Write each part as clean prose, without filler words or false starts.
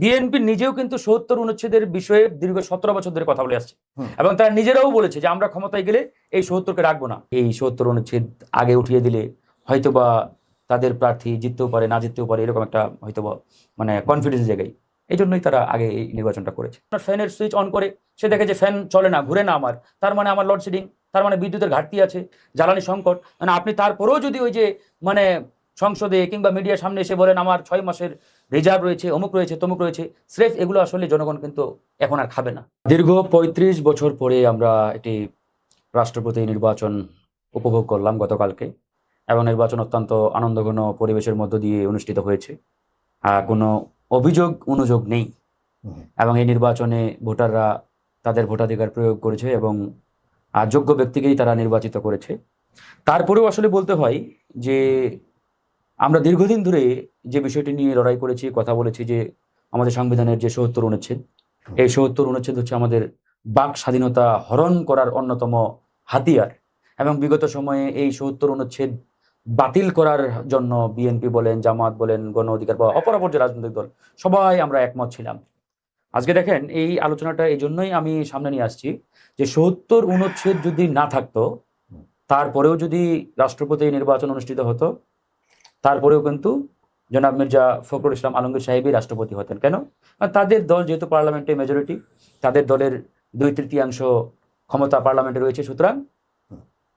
BNP নিজেও কিন্তু ৭০ অনুচ্ছেদের বিষয়ে দীর্ঘ ১৭ বছর ধরে কথা বলে আসছে এবং তারা নিজেরাও বলেছে যে আমরা ক্ষমতায় গেলে এই ৭০কে রাখবো না। এই ৭০ অনুচ্ছেদ আগে উঠিয়ে দিলে হয়তোবা তাদের প্রার্থী জিততেও পারে, না জিততেও পারে, এরকম একটা হয়তোবা মানে কনফিডেন্স জায়গায়। এই জন্যই তারা আগে এই নির্বাচনটা করেছে। ফ্যানের সুইচ অন করে সে দেখে যে ফ্যান চলে না, ঘুরে না, তার মানে আমার লোডশেডিং, তার মানে বিদ্যুতের ঘাটতি আছে, জ্বালানি সংকট। মানে আপনি তারপরেও যদি ওই যে মানে সংসদে কিংবা মিডিয়ার সামনে এসে বলেন আমার 6 মাসের রিজার্ভ রয়েছে, অমুক রয়েছে, তমুক রয়েছে, স্রেফ এগুলো আসলে জনগণ কিন্তু এখন আর খাবে না। দীর্ঘ ৩৫ বছর পরে আমরা এটি রাষ্ট্রপতি নির্বাচন উপভোগ করলাম গতকালকে, এবং নির্বাচন অত্যন্ত আনন্দঘন পরিবেশের মধ্য দিয়ে অনুষ্ঠিত হয়েছে। কোনো অভিযোগ অনুযোগ নেই, এবং এই নির্বাচনে ভোটাররা তাদের ভোটাধিকার প্রয়োগ করেছে এবং যোগ্য ব্যক্তিকেই তারা নির্বাচিত করেছে। তারপরেও আসলে বলতে হয় যে আমরা দীর্ঘদিন ধরে যে বিষয়টি নিয়ে লড়াই করেছি, কথা বলেছি যে আমাদের সংবিধানের যে ৭০ অনুচ্ছেদ, এই ৭০ অনুচ্ছেদ হচ্ছে আমাদের বাক স্বাধীনতা হরণ করার অন্যতম হাতিয়ার, এবং বিগত সময়ে এই ৭০ অনুচ্ছেদ বাতিল করার জন্য বিএনপি বলেন, জামাত বলেন, গণ অধিকার বা অপরাপর যে রাজনৈতিক দল, সবাই আমরা একমত ছিলাম। আজকে দেখেন এই আলোচনাটা এই জন্যই আমি সামনে নিয়ে আসছি যে ৭০ অনুচ্ছেদ যদি না থাকতো, তারপরেও যদি রাষ্ট্রপতি নির্বাচন অনুষ্ঠিত হতো, তারপরেও কিন্তু জনাব মির্জা ফখরুল ইসলাম আলমগীর সাহেবই রাষ্ট্রপতি হতেন। কেন? তাদের দল যেহেতু পার্লামেন্টে মেজরিটি, তাদের দলের 2/3 ক্ষমতা পার্লামেন্টে রয়েছে, সুতরাং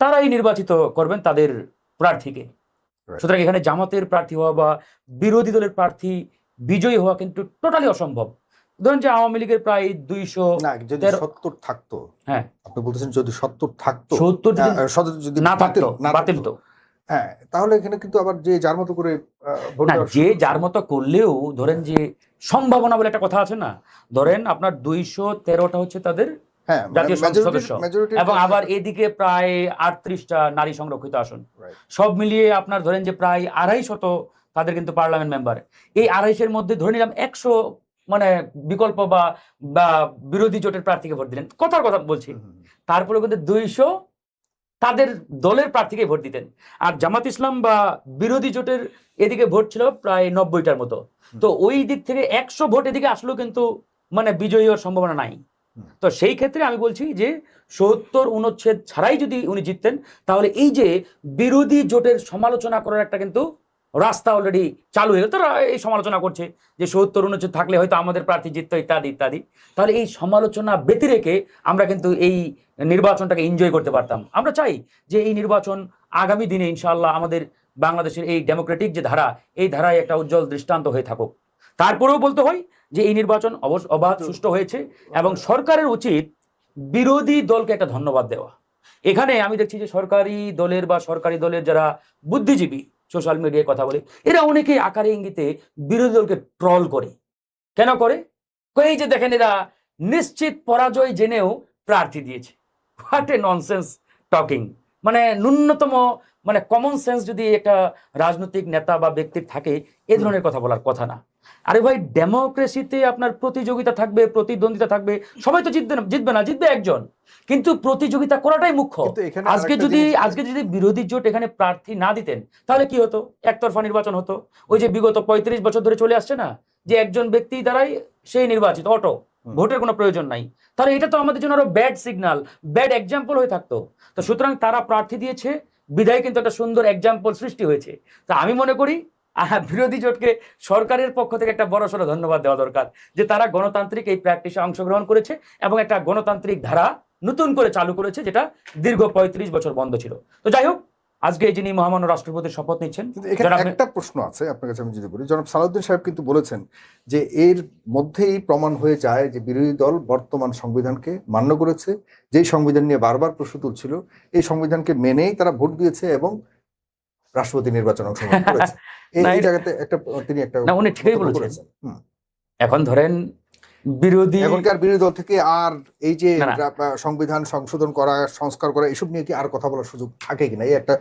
তারাই নির্বাচিত করবেন তাদের প্রার্থীকে। সুতরাং এখানে জামাতের প্রার্থী হওয়া বা বিরোধী দলের প্রার্থী বিজয়ী হওয়া কিন্তু টোটালি অসম্ভব। ধরুন যে আওয়ামী লীগের প্রায় 270 থাকতো, হ্যাঁ আপনি বলতেছেন যদি 70 থাকতো, 70 যদি না থাকতো বাতিল তো, হ্যাঁ তাহলে এখানে কিন্তু আবার যে যার মতো করে যে যার মতো করলেও ধরেন যে সম্ভাবনা বলে একটা কথা আছে না, ধরেন আপনার 213টা হচ্ছে তাদের জাতীয় সংসদ সদস্য, এবং আবার এদিকে প্রায় 38টা নারী সংরক্ষিত আসন, সব মিলিয়ে আপনার ধরেন যে প্রায় 250 তাদের কিন্তু পার্লামেন্ট মেম্বার। এই 250-এর মধ্যে ধরে নিলাম 100 মানে বিকল্প বা বিরোধী জোটের প্রার্থীকে ভোট দিলেন, কথার কথা বলছি, তারপরে কিন্তু 200 তাদের দলের প্রার্থীকে ভোট দিতেন। আর জামাত ইসলাম বা বিরোধী জোটের এদিকে ভোট ছিল প্রায় 90টার মতো। তো ওই দিক থেকে 100 ভোট এদিকে আসলেও কিন্তু মানে বিজয়ী হওয়ার সম্ভাবনা নাই। তো সেই ক্ষেত্রে আমি বলছি যে ৭০ অনুচ্ছেদ ছাড়াই যদি উনি জিততেন, তাহলে এই যে বিরোধী জোটের সমালোচনা করার একটা কিন্তু রাস্তা অলরেডি চালু হয়ে গেল। তারা এই সমালোচনা করছে যে ৭০ অনুচ্ছেদ থাকলে হয়তো আমাদের প্রার্থী জিততো, ইত্যাদি ইত্যাদি। তাহলে এই সমালোচনা ব্যতি রেখে আমরা কিন্তু এই নির্বাচনটাকে এনজয় করতে পারতাম। আমরা চাই যে এই নির্বাচন আগামী দিনে ইনশাআল্লাহ আমাদের বাংলাদেশের এই ডেমোক্রেটিক যে ধারা, এই ধারায় একটা উজ্জ্বল দৃষ্টান্ত হয়ে থাকুক। তারপরেও বলতে হয় যে এই নির্বাচন অবাধ সুষ্ঠু হয়েছে, এবং সরকারের উচিত বিরোধী দলকে একটা ধন্যবাদ দেওয়া। এখানে আমি দেখছি যে সরকারি দলের বা সরকারি দলের যারা বুদ্ধিজীবী সোশ্যাল মিডিয়ায় কথা বলে, এরা অনেকেই আকারে ইঙ্গিতে বিরোধী দলকে ট্রল করে। কেন করে? এই যে দেখেন এরা নিশ্চিত পরাজয় জেনেও প্রার্থী দিয়েছে। What a nonsense talking! মানে ন্যূনতম মানে কমন সেন্স যদি একটা রাজনৈতিক নেতা বা ব্যক্তির থাকে, এ ধরনের কথা বলার কথা না। আরে ভাই, ডেমোক্রেসিতে আপনার প্রতিযোগিতা থাকবে, প্রতিদ্বন্দ্বিতা থাকবে, সবাই তো জিতবে না, জিতবে একজন, কিন্তু প্রতিযোগিতা করাটাই মুখ্য। আজকে যদি বিরোধী জোট এখানে প্রার্থী না দিতেন, তাহলে কি হতো? একতরফা নির্বাচন হতো। ওই যে বিগত 35 বছর ধরে চলে আসছে না, যে একজন ব্যক্তি দ্বারাই সেই নির্বাচিত, অটো, ভোটের কোনো প্রয়োজন নাই। তাহলে এটা তো আমাদের জন্য আরো ব্যাড সিগন্যাল, ব্যাড এক্সাম্পল হয়ে থাকতো। তো সুতরাং তারা প্রার্থী দিয়েছে বিদায় কিন্তু একটা সুন্দর এক্সাম্পল সৃষ্টি হয়েছে। তা আমি মনে করি বিরোধী জোটকে সরকারের পক্ষ থেকে একটা বড়সড় ধন্যবাদ দেওয়া দরকার, যে তারা গণতান্ত্রিক এই প্র্যাকটিসে অংশগ্রহণ করেছে এবং একটা গণতান্ত্রিক ধারা নতুন করে চালু করেছে, যেটা দীর্ঘ 35 বছর বন্ধ ছিল। তো যাই হোক, আজকে যিনি মহামান্য রাষ্ট্রপতির শপথ নিচ্ছেন, একটা প্রশ্ন আছে আপনার কাছে, আমি যদি বলি, জনাব সালাউদ্দিন সাহেব কিন্তু বলেছেন যে এর মধ্যেই প্রমাণ হয়ে যায় যে বিরোধী দল বর্তমান সংবিধানকে মান্য করেছে, যেই সংবিধান নিয়ে বারবার প্রশ্ন তুলছিল, এই সংবিধানকে মেনেই তারা ভোট দিয়েছে এবং রাষ্ট্রপতি নির্বাচন অংশগ্রহণ করেছে। এই জায়গাতে তিনি উনি ঠিকই বলেছেন। এখন ধরেন এখনকার বিরোধী দল থেকে আর এই যে সংবিধান সংশোধন করা, সংস্কার করা, এসব নিয়ে কি আর কথা বলার সুযোগ থাকে কিনা? এই একটা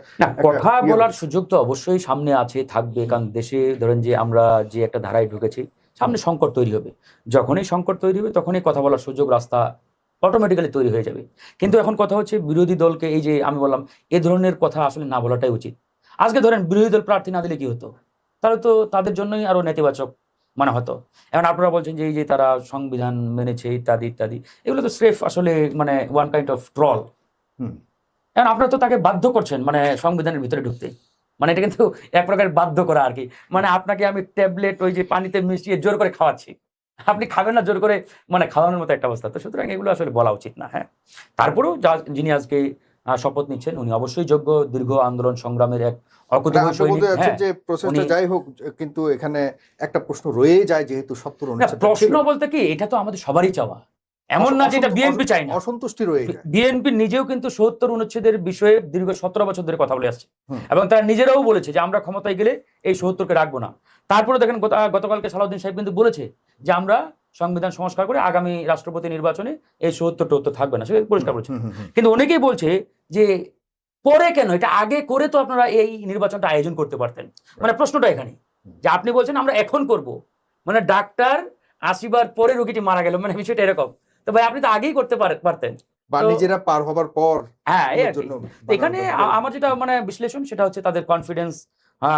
কথা বলার সুযোগ তো অবশ্যই সামনে আছে, থাকবে। কারণ দেশে ধরেন যে আমরা যে একটা ধারায় ঢুকেছি, সামনে সংকট তৈরি হবে। যখনই সংকট তৈরি হবে তখনই কথা বলার সুযোগ, রাস্তা অটোমেটিক্যালি তৈরি হয়ে যাবে। কিন্তু এখন কথা হচ্ছে বিরোধী দলকে, এই যে আমি বললাম, এ ধরনের কথা আসলে না বলাটাই উচিত। আজকে ধরেন বিরোধী দল প্রার্থী না দিলে কি হতো? তাহলে তো তাদের জন্যই আরো নেতিবাচক মানে হতো। এখন আপনারা বলছেন যে এই যে তারা সংবিধান মেনেছে ইত্যাদি ইত্যাদি, এগুলো তো স্রেফ আসলে মানে ওয়ান কাইন্ড অফ ট্রল। এখন আপনারা তো তাকে বাধ্য করছেন মানে সংবিধানের ভিতরে ঢুকতে, মানে এটা কিন্তু এক প্রকার বাধ্য করা আর কি। মানে আপনাকে আমি ট্যাবলেট ওই যে পানিতে মিশিয়ে জোর করে খাওয়াচ্ছি, আপনি খাবেন না জোর করে, মানে খাওয়ানোর মতো একটা অবস্থা। তো সুতরাং এগুলো আসলে বলা উচিত না। হ্যাঁ, তারপরেও যিনি আজকে শপথ নিচ্ছেন উনি অবশ্যই যোগ্য, দীর্ঘ আন্দোলন সংগ্রামের এক অকুতোভয় সৈনিক। হ্যাঁ, যে প্রসেসটা যাই হোক, কিন্তু এখানে একটা প্রশ্ন রয়েই যায়, যেহেতু 70 অনুচ্ছেদ প্রশ্ন বলতে কি, এটা তো আমাদের সবারই চাওয়া, এমন না যে এটা বিএনপি চাই না। অসন্তুষ্টি রয়ে যায়। বিএনপি নিজেও কিন্তু 70 অনুচ্ছেদের বিষয়ে দীর্ঘ 17 বছর ধরে কথা বলে আসছে, এবং তারা নিজেরাও বলেছে যে আমরা ক্ষমতায় গেলে এই 70কে রাখবো না। তারপরে দেখেন গতকালকে সালাউদ্দিন সাহেব কিন্তু বলেছে যে আমরা সংবিধান সংস্কার করে আগামী রাষ্ট্রপতি নির্বাচনে এই 70 থাকবে না, সে পরিষ্কার বলেছে। কিন্তু অনেকেই বলছে যে পরে কেন, এটা আগে করে তো আপনারা এই নির্বাচনটা আয়োজন করতে পারতেন। মানে প্রশ্নটা এখানে যে আপনি বলছেন আমরা এখন করব, মানে ডাক্তার 80 বার পরে রোগীটি মারা গেল, মানে বিষয়টা এরকম। তো ভাই আপনি তো আগেই করতে পারতেন, বা নিজেরা পার হবার পর। হ্যাঁ, এখানে আমার যেটা মানে বিশ্লেষণ সেটা হচ্ছে তাদের কনফিডেন্স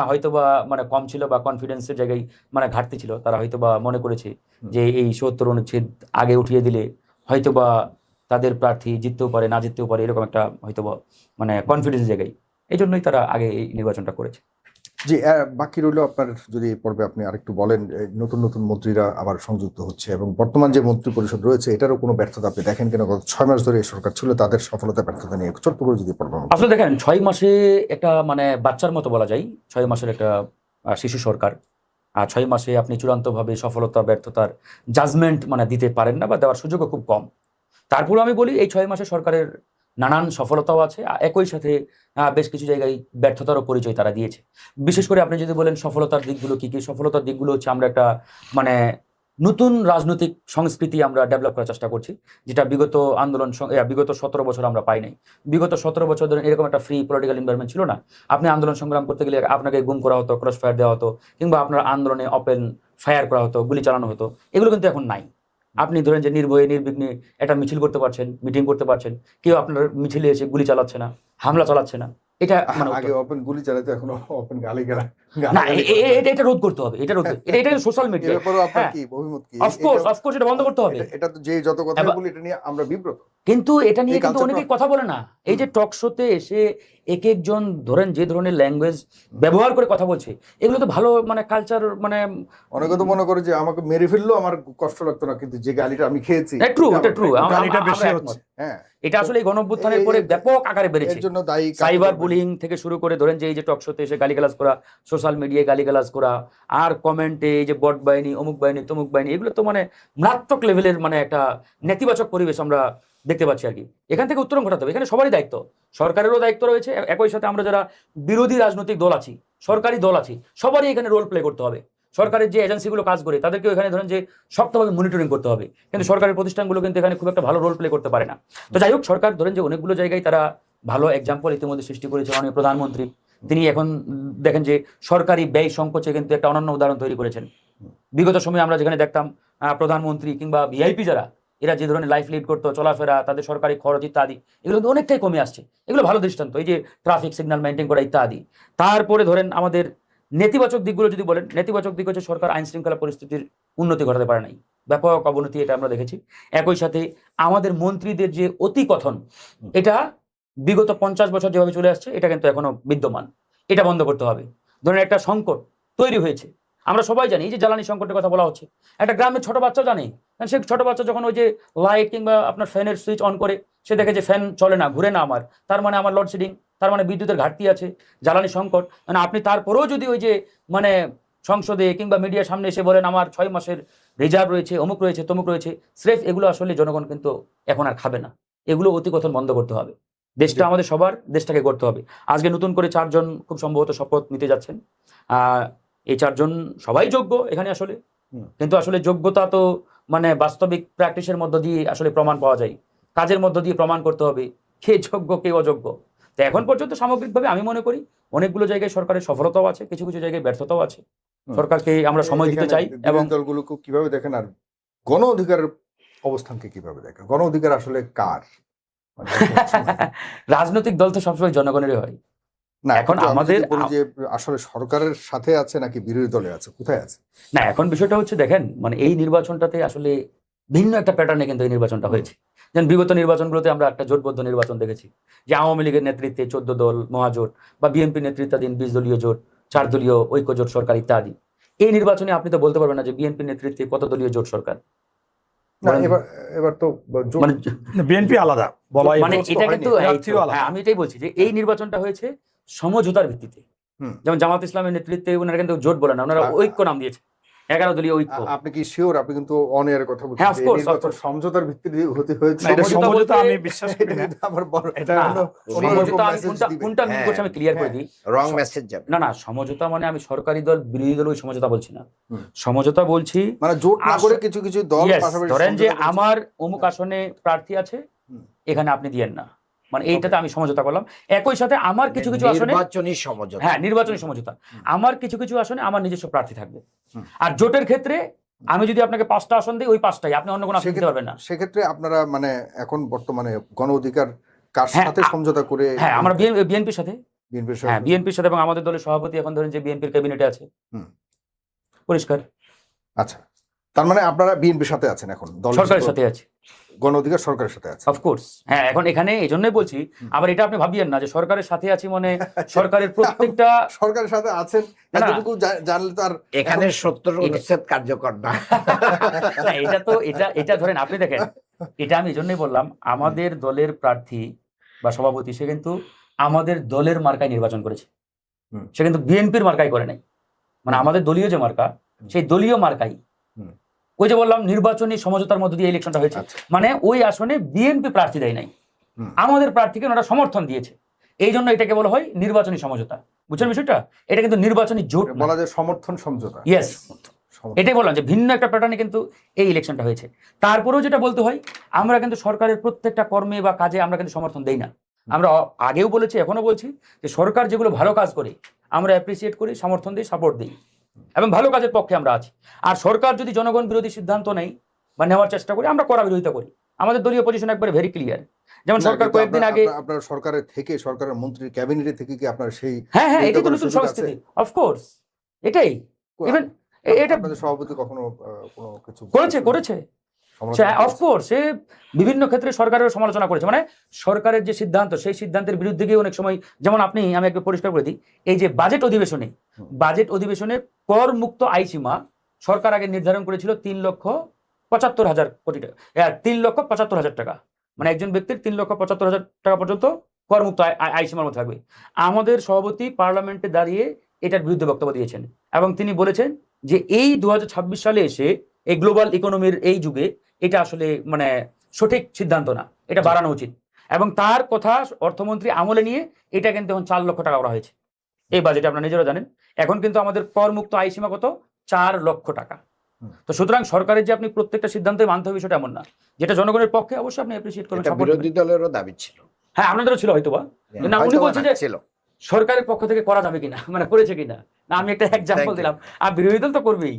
হয়তোবা মানে কম ছিল, বা কনফিডেন্সের জায়গায় মানে ঘাটতি ছিল। তারা হয়তোবা মনে করেছে যে এই 70 অনুচ্ছেদ আগে উঠিয়ে দিলে হয়তোবা তাদের প্রার্থী জিততেও পারে, না জিততেও পারে, এরকম একটা হয়তোবা মানে কনফিডেন্স জায়গায়, এই জন্যই তারা আগে এই নির্বাচনটা করেছে। জি, বাকি রইল আপনার, যদি এই পর্বে আপনি আরেকটু বলেন, নতুন নতুন মন্ত্রীরা আবার সংযুক্ত হচ্ছে এবং বর্তমান যে মন্ত্রী পরিষদ রয়েছে এটারও কোনো ব্যর্থতা আপনি দেখেন কিনা? গত 6 মাস ধরে এই সরকার ছিল, তাদের সফলতা ব্যর্থতা নিয়ে ছোট্ট করে যদি পড়বেন। আসলে দেখেন 6 মাসে একটা মানে বাচ্চার মতো বলা যায়, 6 মাসের একটা শিশু সরকার, আর 6 মাসে আপনি চূড়ান্তভাবে সফলতা ব্যর্থতার জাজমেন্ট মানে দিতে পারেন না, বা দেওয়ার সুযোগও খুব কম। তারপরে আমি বলি এই 6 মাসে সরকারের নানান সফলতাও আছে, একই সাথে বেশ কিছু জায়গায় ব্যর্থতারও পরিচয় তারা দিয়েছে। বিশেষ করে আপনি যদি বলেন সফলতার দিকগুলো কি কি, সফলতার দিকগুলো হচ্ছে আমরা একটা মানে নতুন রাজনৈতিক সংস্কৃতি আমরা ডেভেলপ করার চেষ্টা করছি, যেটা বিগত 17 বছর আমরা পাই নাই। বিগত 17 বছর ধরে এরকম একটা ফ্রি পলিটিক্যাল এনভায়রনমেন্ট ছিল না। আপনি আন্দোলন সংগ্রাম করতে গেলে আপনাকে গুম করা হতো, ক্রস ফায়ার দেওয়া হতো, কিংবা আপনার আন্দোলনে ওপেন ফায়ার করা হতো, গুলি চালানো হতো, এগুলো কিন্তু এখন নাই। আপনি ধরেন যে নির্ভয়ে নির্বিঘ্নে একটা মিছিল করতে পারছেন, মিটিং করতে পারছেন, কেউ আপনার মিছিলে এসে গুলি চালাচ্ছে না, হামলা চালাচ্ছে না। এটা মানে আগে ওপেন গুলি চালাতে, এখন ওপেন গালিগালাজ না, এটা রোধ করতে হবে, এটা রোধ, এটা সোশ্যাল মিডিয়া। এর উপর আপনার কি অভিমত কি? অফকোর্স এটা বন্ধ করতে হবে। এটা তো যে যত কথা বলি এটা নিয়ে আমরা বিব্রত, কিন্তু এটা নিয়ে কিন্তু অনেকেই কথা বলে না। এই যে টক শোতে এসে এক একজন ধরেন যে ধরনের ল্যাঙ্গুয়েজ ব্যবহার করে কথা বলছে, এগুলো তো ভালো মানে কালচার, মানে অনেকে তো মনে করে যে আমাকে মেরে ফেললো আমার কষ্ট লাগতো না, কিন্তু যে গালিটা আমি খেয়েছি ট্রু, এটা ট্রু, গালিটা বেশি হচ্ছে। হ্যাঁ, এটা আসলে এই গণঅভ্যুত্থানের পরে ব্যাপক আকারে বেড়েছে। এর জন্য দায়ী সাইবার বুলিং থেকে শুরু করে ধরেন যে এই যে টক শোতে এসে গালিগালাজ করা, সোশ্যাল মিডিয়ায় গালিগালাজ করা, আর কমেন্টে এই যে বট বাহিনী, অমুক বাহিনী, তমুক বাহিনী, এগুলো তো মানে মারাত্মক লেভেলের মানে একটা নেতিবাচক পরিবেশ আমরা দেখতে পাচ্ছি আর কি। এখান থেকে উত্তরণ ঘটাতে হবে, এখানে সবারই দায়িত্ব, সরকারেরও দায়িত্ব রয়েছে, একই সাথে আমরা যারা বিরোধী রাজনৈতিক দল আছি, সরকারি দল আছি, সবারই এখানে রোল প্লে করতে হবে। সরকারের যে এজেন্সিগুলো কাজ করে তাদেরকেও এখানে ধরেন যে শক্তভাবে মনিটরিং করতে হবে, কিন্তু সরকারের প্রতিষ্ঠানগুলো কিন্তু এখানে খুব একটা ভালো রোল প্লে করতে পারে না। তো যাই হোক, সরকার ধরেন যে অনেকগুলো জায়গায় তারা ভালো এক্সাম্পল ইতিমধ্যে সৃষ্টি করেছে। মাননীয় প্রধানমন্ত্রী তিনি এখন দেখেন যে সরকারি ব্যয় সংকোচে কিন্তু একটা অনন্য উদাহরণ তৈরি করেছেন। বিগত সময়ে আমরা যেখানে দেখতাম প্রধানমন্ত্রী কিংবা ভিআইপি যারা, এরা যে ধরনের লাইফ লিড করতো, চলাফেরা, তাদের সরকারি খরচ ইত্যাদি, এগুলো কিন্তু অনেকটাই কমে আসছে। এগুলো ভালো দৃষ্টান্ত, এই যে ট্রাফিক সিগন্যাল মেনটেন করা ইত্যাদি। তারপরে ধরেন আমাদের নেতিবাচক দিকগুলো যদি বলেন, নেতিবাচক দিক হচ্ছে সরকার আইন শৃঙ্খলা পরিস্থিতির উন্নতি ঘটাতে পারে নাই, ব্যাপক অবনতি এটা আমরা দেখেছি। একই সাথে আমাদের মন্ত্রীদের যে অতি কথন, এটা বিগত 50 বছর যেভাবে চলে আসছে এটা কিন্তু এখনো বিদ্যমান, এটা বন্ধ করতে হবে। ধরেন একটা সংকট তৈরি হয়েছে, আমরা সবাই জানি, এই যে জ্বালানি সংকটের কথা বলা হচ্ছে, একটা গ্রামের ছোট বাচ্চা জানে, সে ছোট বাচ্চা যখন ওই যে লাইট কিংবা আপনার ফ্যানের সুইচ অন করে, সে দেখে যে ফ্যান চলে না, ঘুরে না, তার মানে আমার লোডশেডিং, তার মানে বিদ্যুতের ঘাটতি আছে, জ্বালানি সংকট। মানে আপনি তারপরেও যদি ওই যে মানে সংসদে কিংবা মিডিয়ার সামনে এসে বলেন আমার 6 মাসের রিজার্ভ রয়েছে, অমুক রয়েছে, তমুক রয়েছে, স্রেফ এগুলো আসলে জনগণ কিন্তু এখন আর খাবে না। এগুলো অতি কথন বন্ধ করতে হবে, দেশটা আমাদের সবার, দেশটাকে করতে হবে। আজকে নতুন করে 4 জন খুব সম্ভবত শপথ নিতে যাচ্ছেন। এই 4 জন সবাই যোগ্য এখানে আসলে, কিন্তু আসলে যোগ্যতা তো মানে বাস্তবিক প্র্যাকটিসের মধ্য দিয়ে আসলে প্রমাণ পাওয়া যায়, কাজের মধ্য দিয়ে প্রমাণ করতে হবে কে যোগ্য কে অযোগ্য। তো এখন পর্যন্ত সামগ্রিকভাবে আমি মনে করি অনেকগুলো জায়গায় সরকারের সফলতাও আছে, কিছু কিছু জায়গায় ব্যর্থতাও আছে। সরকারকে আমরা সময় দিতে চাই। এবং দলগুলোকে কিভাবে দেখেন, আর গণ অধিকারের অবস্থানকে কিভাবে দেখেন? গণ অধিকার আসলে কার? রাজনৈতিক দল তো সবসময় জনগণেরই হয়, না এখন কিন্তু আমি আমাদের যদি বলি যে আসলে সরকারের সাথে আছে নাকি বিরোধী দলে আছে, কোথায় আছে? না, এখন বিষয়টা হচ্ছে দেখেন, মানে এই নির্বাচনটাতে আসলে ভিন্ন একটা প্যাটার্নে কিন্তু এই নির্বাচনটা হয়েছে। যেমন বিগত নির্বাচনগুলোতে আমরা একটা জোটবদ্ধ নির্বাচন দেখেছি, যে আওয়ামী লীগের নেতৃত্বে 14 দল মহাজোট বা বিএনপি নেতৃত্বাধীন 20 দলীয় জোট, 4 দলীয় ঐক্য জোট সরকার ইত্যাদি। এই নির্বাচনে আপনি তো বলতে পারবেন না যে বিএনপি নেতৃত্বে কত দলীয় জোট সরকার। না এবার তো মানে বিএনপি আলাদা বলাই, মানে এটা কিন্তু হ্যাঁ, আমি এটাই বলছি যে এই নির্বাচনটা হয়েছে সমঝোতার ভিত্তিতে। যেমন জামাত ইসলামের নেতৃত্বে ওনারা কিন্তু জোট বলে না, ওনারা ঐক্য নাম দিয়েছে, 11 দলীয় ঐক্য। আপনি কি শিওর? আপনি কিন্তু অন এর কথা বলছেন, হ্যাঁ, of course, নির্বাচন সমঝোতার ভিত্তিতে হতে হয়েছে। এটা সমঝোতা আমি বিশ্বাস করি না। আবার বড় এটা সমঝোতা আমি কোনটা মিন করছি আমি ক্লিয়ার করে দিই। রং মেসেজ যাবে না, সমঝোতা মানে আমি সরকারি দল বিরোধী দল ওই সমঝোতা বলছি না। সমঝোতা বলছি মানে জোট না করে কিছু কিছু দল পাশাপাশি ধরেন যে আমার অমুক আসনে প্রার্থী আছে, এখানে আপনি দিয়েন না, মানে এইটাতে আমি সমঝোতা করলাম। একই সাথে আমার কিছু কিছু আসনে নির্বাচনী সমঝোতা, হ্যাঁ নির্বাচনী সমঝোতা, আমার কিছু কিছু আসনে আমার নিজস্ব প্রার্থী থাকবে। আর জোটের ক্ষেত্রে আমি যদি আপনাকে 5টা আসন দিই, ওই 5টাই, আপনি অন্য কোনো আসন দিতে পারবেন না। সেক্ষেত্রে আপনারা মানে এখন বর্তমানে গণ অধিকার কার সাথে সমঝোতা করে? হ্যাঁ, আমরা বিএনপির সাথে, বিএনপির সাথে, হ্যাঁ বিএনপির সাথে, এবং আমাদের দলের সভাপতি এখন ধরেন যে বিএনপির ক্যাবিনেটে আছে, পরিষ্কার। আচ্ছা, তার মানে আপনারা বিএনপির সাথে আছেন এখন, দল সরকারের সাথে আছে, গণ অধিকার সরকারের সাথে আছে, অফকোর্স। হ্যাঁ, এখন এখানে এই জন্যই বলছি, আবার এটা আপনি ভাবিয়েন না যে সরকারের সাথে আছি মানে সরকারের প্রত্যেকটা সরকারের সাথে আছেন এতটুকু জানলে তো আর এখানে 70 অনুচ্ছেদ কার্যকর না। এটা তো এটা ধরেন আপনি দেখেন, এটা আমি এই জন্যই বললাম, আমাদের দলের প্রার্থী বা সভাপতি সে কিন্তু আমাদের দলের মার্কায় নির্বাচন করেছে, সে কিন্তু বিএনপির মার্কায় করে নাই। মানে আমাদের দলীয় যে মার্কা, সেই দলীয় মার্কাই, ওই যে বললাম নির্বাচনী সমঝোতার মধ্যে দিয়ে ইলেকশনটা হয়েছে, মানে ওই আসনে বিএনপি প্রার্থী দেয় নাই, আমাদের প্রার্থীকে ওনারা সমর্থন দিয়েছে, এই জন্য এটাকে বলা হয় নির্বাচনী সমঝোতা। বুঝছেন বিষয়টা? এটা কিন্তু নির্বাচনী জোট বলা যায়, সমর্থন সমঝোতা। ইয়েস, এটাই বললাম যে ভিন্ন একটা প্যাটার্নে কিন্তু এই ইলেকশনটা হয়েছে। তারপরেও যেটা বলতে হয়, আমরা কিন্তু সরকারের প্রত্যেকটা কর্মে বা কাজে আমরা কিন্তু সমর্থন দেই না। আমরা আগেও বলেছি, এখনো বলছি যে সরকার যেগুলো ভালো কাজ করে আমরা অ্যাপ্রিসিয়েট করি, সমর্থন দিই, সাপোর্ট দিই, এবং ভালো কাজের পক্ষে আমরা আছি। আর সরকার যদি জনগণ বিরোধী সিদ্ধান্ত নেয় বা নেওয়ার চেষ্টা করি, আমরা কড়া বিরোধিতা করি। আমাদের দলীয় পজিশন একবারে ভেরি ক্লিয়ার। যেমন সরকার কয়েকদিন আগে আপনার সরকারের থেকে, সরকারের মন্ত্রী ক্যাবিনেটে থেকে কি আপনার সেই হ্যাঁ এটাই তো নতুন সংস্কৃতি, অফকোর্স এটাই। ইভেন এটা আপনাদের সভাপতি কখনো কোনো কিছু করেছে অফকোর্স, সে বিভিন্ন ক্ষেত্রে সরকারের সমালোচনা করেছে, মানে সরকারের যে সিদ্ধান্ত সেই সিদ্ধান্তের বিরুদ্ধে গিয়ে অনেক সময়, যেমন আমি একটু পরিষ্কার করে দিই, এই যে বাজেট অধিবেশনে কর মুক্ত আয় সীমা সরকার আগে নির্ধারণ করেছিল 3,75,000 কোটি টাকা, 3,75,000 টাকা, মানে একজন ব্যক্তির 3,75,000 টাকা পর্যন্ত কর মুক্ত আয় সীমার মধ্যে থাকবে। আমাদের সভাপতি পার্লামেন্টে দাঁড়িয়ে এটার বিরুদ্ধে বক্তব্য দিয়েছেন, এবং তিনি বলেছেন যে এই 2026 সালে এসে এই গ্লোবাল ইকোনমির এই যুগে এটা আসলে মানে সঠিক সিদ্ধান্ত না, এটা বাড়ানো উচিত। এবং তার কথা অর্থমন্ত্রী আমলে নিয়ে এটা কিন্তু এখন 4 লক্ষ টাকা করা হয়েছে এই বাজেটে, আপনারা নিজেরা জানেন। এখন কিন্তু আমাদের কর মুক্ত আয় সীমা কত? 4 লক্ষ টাকা। তো সুতরাং সরকারের যে আপনি প্রত্যেকটা সিদ্ধান্ত মানতে হবে বিষয়টা এমন না, যেটা জনগণের পক্ষে অবশ্যই আপনি অ্যাপ্রিসিয়েট করবেন। বিরোধী দলেরও দাবি ছিল, হ্যাঁ আপনাদেরও ছিল হয়তোবা, না উনি বলছে যে সরকারের পক্ষ থেকে করা যাবে কিনা, মানে করেছে কিনা, না আমি একটা এক্সাম্পল দিলাম, আর বিরোধী দল তো করবেই।